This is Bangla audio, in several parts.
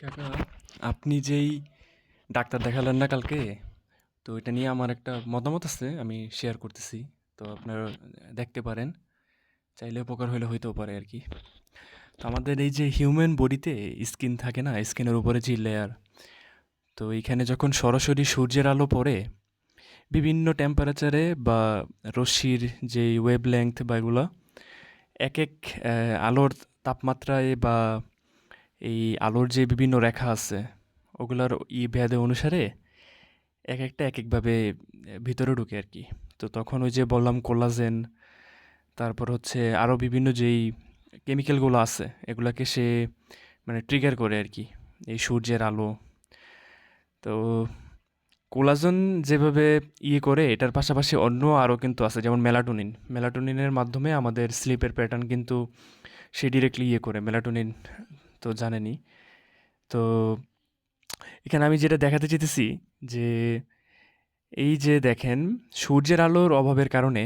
কাকা, আপনি যেই ডাক্তার দেখালেন না কালকে, তো এটা নিয়ে আমার একটা মতামত আছে, আমি শেয়ার করতেছি। তো আপনারা দেখতে পারেন, চাইলে উপকার হইলে হইতেও পারে আর কি। তো আমাদের এই যে হিউম্যান বডিতে স্কিন থাকে না, স্কিনের উপরে যে লেয়ার, তো এইখানে যখন সরাসরি সূর্যের আলো পড়ে বিভিন্ন টেম্পারেচারে বা রশ্মির যে ওয়েভ লেংথ বা এগুলো এক এক আলোর তাপমাত্রায় বা এই আলোর যে বিভিন্ন রেখা আছে ওগুলার ভেদে অনুসারে এক একটা এক একভাবে ভিতরে ঢুকে আর কি। তো তখন ওই যে বললাম কোলাজেন, তারপর হচ্ছে আরও বিভিন্ন যেই কেমিক্যালগুলো আছে এগুলাকে সে মানে ট্রিগার করে আর কি, এই সূর্যের আলো। তো কোলাজেন যেভাবে করে এটার পাশাপাশি অন্য আরও কিন্তু আছে, যেমন মেলাটোনিন। মেলাটোনিনের মাধ্যমে আমাদের স্লিপের প্যাটার্ন কিন্তু সে ডিরেক্টলি করে মেলাটোনিন, তো জানেনই। তো এখানে আমি যেটা দেখাতে চেয়েছি যে এই যে দেখেন, সূর্যের আলোর অভাবের কারণে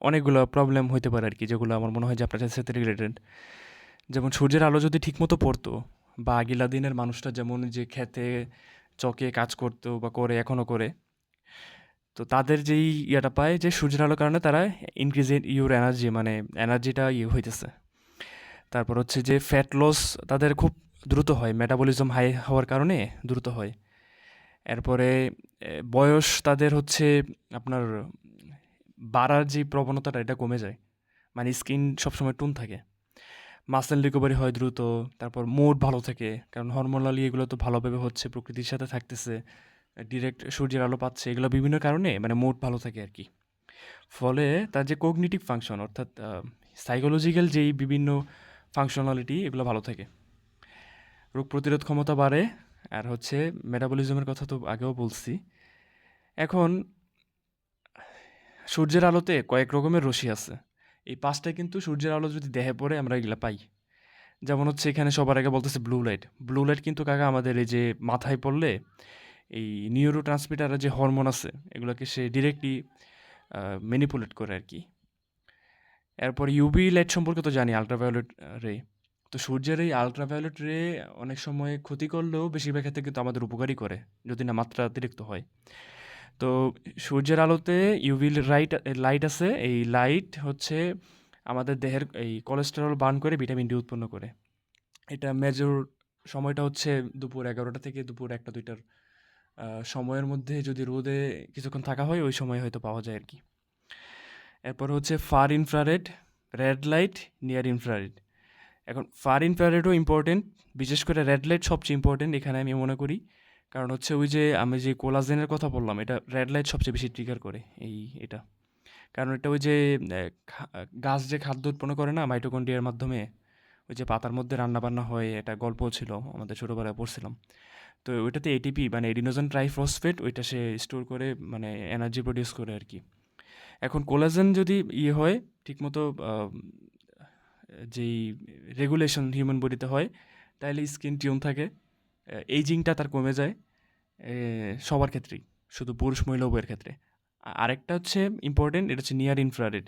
অনেকগুলো প্রবলেম হইতে পারে আর কি, যেগুলো আমার মনে হয় যে আপনার সাথে রিলেটেড। যেমন সূর্যের আলো যদি ঠিকমতো পড়তো, বা আগিলা দিনের মানুষটা যেমন যে খেতে চকে কাজ করতো বা করে এখনও করে, তো তাদের যেই ইয়েটা পায় যে সূর্যের আলোর কারণে তারা ইনক্রিজ ইউর এনার্জি, মানে এনার্জিটা হইতেছে। তারপর হচ্ছে যে ফ্যাট লস তাদের খুব দ্রুত হয়, মেটাবলিজম হাই হওয়ার কারণে দ্রুত হয়। এরপরে বয়স তাদের হচ্ছে আপনার বাড়ার যে প্রবণতাটা এটা কমে যায়, মানে স্কিন সবসময় টুন থাকে। মাসেল রিকভারি হয় দ্রুত। তারপর মুড ভালো থাকে, কারণ হরমোনালি এগুলো তো ভালোভাবে হচ্ছে, প্রকৃতির সাথে থাকতেছে, ডিরেক্ট সূর্যের আলো পাচ্ছে, এগুলো বিভিন্ন কারণে মানে মুড ভালো থাকে আর কি। ফলে তার যে কগনিটিভ ফাংশন, অর্থাৎ সাইকোলজিক্যাল যেই বিভিন্ন ফাংশনালিটি, এগুলো ভালো থাকে। রোগ প্রতিরোধ ক্ষমতা বাড়ে। আর হচ্ছে মেটাবলিজমের কথা তো আগেও বলছি। এখন সূর্যের আলোতে কয়েক রকমের রশ্মি আছে। এই পাঁচটায় কিন্তু সূর্যের আলো যদি দেহে পড়ে আমরা এগুলা পাই। যেমন হচ্ছে এখানে সবার আগে বলতেছে ব্লু লাইট। ব্লু লাইট কিন্তু কাকা আমাদের এই যে মাথায় পড়লে এই নিউরো ট্রান্সমিটারের যে হরমোন আছে এগুলোকে সে ডিরেক্টলি ম্যানিপুলেট করে আর কি। এরপর ইউভি লাইট সম্পর্কে তো জানি, আল্ট্রাভায়োলেট রে। তো সূর্যের এই আল্ট্রাভায়োলেট রে অনেক সময় ক্ষতি করলেও বেশিরভাগ ক্ষেত্রে কিন্তু আমাদের উপকারই করে, যদি না মাত্রা অতিরিক্ত হয়। তো সূর্যের আলোতে ইউভি লাইট আছে। এই লাইট হচ্ছে আমাদের দেহের এই কোলেস্টেরল বার্ন করে ভিটামিন ডি উৎপন্ন করে। এটা মেজর সময়টা হচ্ছে দুপুর 11টা থেকে দুপুর 1টা 2টার সময়ের মধ্যে যদি রোদে কিছুক্ষণ থাকা হয় ওই সময় হয়তো পাওয়া যায় আর কি। এরপর হচ্ছে far infrared, red light, near infrared. এখন ফার ইনফ্রারেডও ইম্পর্টেন্ট, বিশেষ করে রেড লাইট সবচেয়ে ইম্পর্টেন্ট এখানে আমি মনে করি। কারণ হচ্ছে ওই যে আমি যে কোলাজেনের কথা বললাম, এটা রেড লাইট সবচেয়ে বেশি ট্রিগার করে এই এটা। কারণ এটা ওই যে গাছ যে খাদ্য উৎপন্ন করে না মাইটোকন্ড্রিয়ার মাধ্যমে, ওই যে পাতার মধ্যে রান্নাবান্না হয়, এটা গল্প ছিল আমাদের ছোটোবেলায় পড়ছিলাম। তো ওইটাতে এটিপি মানে এডিনোজেন ট্রাইফসফেট, ওইটা সে স্টোর করে মানে এনার্জি প্রডিউস করে আর কি। এখন কোলাজেন যদি হয় ঠিকমতো, যেই রেগুলেশন হিউম্যান বডিতে হয়, তাহলে স্কিন টিউন থাকে, এইজিংটা তার কমে যায়, সবার ক্ষেত্রেই, শুধু পুরুষ মহিলা উভয়ের ক্ষেত্রে। আরেকটা হচ্ছে ইম্পর্টেন্ট, এটা হচ্ছে নিয়ার ইনফ্রারেড।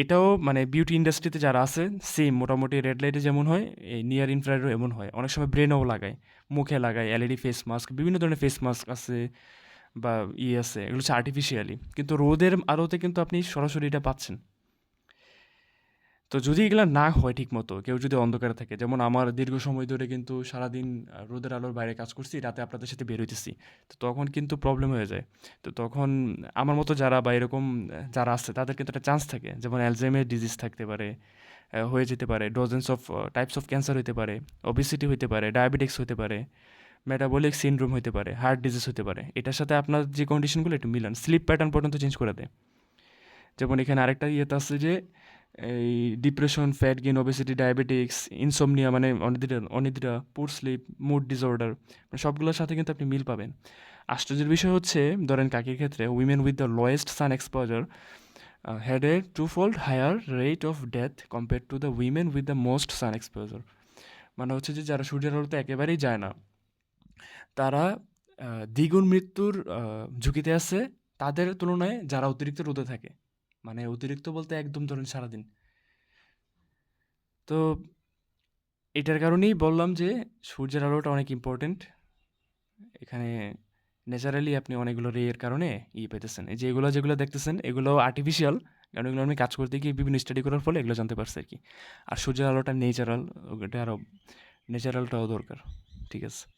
এটাও মানে বিউটি ইন্ডাস্ট্রিতে যারা আছে সেম মোটামুটি রেড লাইটে যেমন হয়, এই নিয়ার ইনফ্রারেডও এমন হয়। অনেক সময় ব্রেনেও লাগায়, মুখে লাগায়, এলইডি ফেস মাস্ক, বিভিন্ন ধরনের ফেস মাস্ক আছে বা আছে, এগুলো হচ্ছে আর্টিফিশিয়ালি, কিন্তু রোদের আলোতে কিন্তু আপনি সরাসরি এটা পাচ্ছেন। তো যদি এগুলা না হয় ঠিকমতো, কেউ যদি অন্ধকারে থাকে, যেমন আমার দীর্ঘ সময় ধরে কিন্তু সারাদিন রোদের আলোর বাইরে কাজ করছি, রাতে আপনাদের সাথে বের হইতেছি, তো তখন কিন্তু প্রবলেম হয়ে যায়। তো তখন আমার মতো যারা বা এরকম যারা আছে তাদের কিন্তু একটা চান্স থাকে, যেমন অ্যালজাইমার ডিজিজ থাকতে পারে, হয়ে যেতে পারে, dozens of types of cancer হতে পারে, ওবেসিটি হতে পারে, ডায়াবেটিক্স হতে পারে, মেটাবলিক সিনড্রোম হতে পারে, হার্ট ডিজিজ হতে পারে। এটার সাথে আপনার যে কন্ডিশনগুলো একটু মিলান, স্লিপ প্যাটার্ন পর্যন্ত চেঞ্জ করে দেয়। যেমন এখানে আরেকটা ইয়েতে আছে যে এই depression, fat gain, obesity, diabetics, insomnia মানে অনিদ্রা অনিদ্রা, পুর স্লিপ, মুড ডিসঅর্ডার, মানে সবগুলোর সাথে কিন্তু আপনি মিল পাবেন। আশ্চর্যের বিষয় হচ্ছে, ধরেন কাকের ক্ষেত্রে women with the lowest sun exposure had a twofold higher rate of death compare to the women with the most sun exposure. মানে হচ্ছে যে যারা সূর্যের আলোতে একেবারেই যায় না, তারা দ্বিগুণ মৃত্যুর ঝুঁকিতে আছে তাদের তুলনায় যারা অতিরিক্ত রোদে থাকে। মানে অতিরিক্ত বলতে একদম ধরুন সারাদিন। তো এটার কারণেই বললাম যে সূর্যের আলোটা অনেক ইম্পর্টেন্ট। এখানে ন্যাচারালি আপনি অনেকগুলো রে-এর কারণে পেতেছেন। এই যে যেগুলো দেখতেছেন এগুলো আর্টিফিশিয়াল। কারণ এগুলো আমি কাজ করতে গিয়ে বিভিন্ন স্টাডি করার ফলে এগুলো জানতে পারছি আরকি। আর সূর্যের আলোটা ন্যাচারাল, ওটা আরও ন্যাচারালটাও দরকার। ঠিক আছে?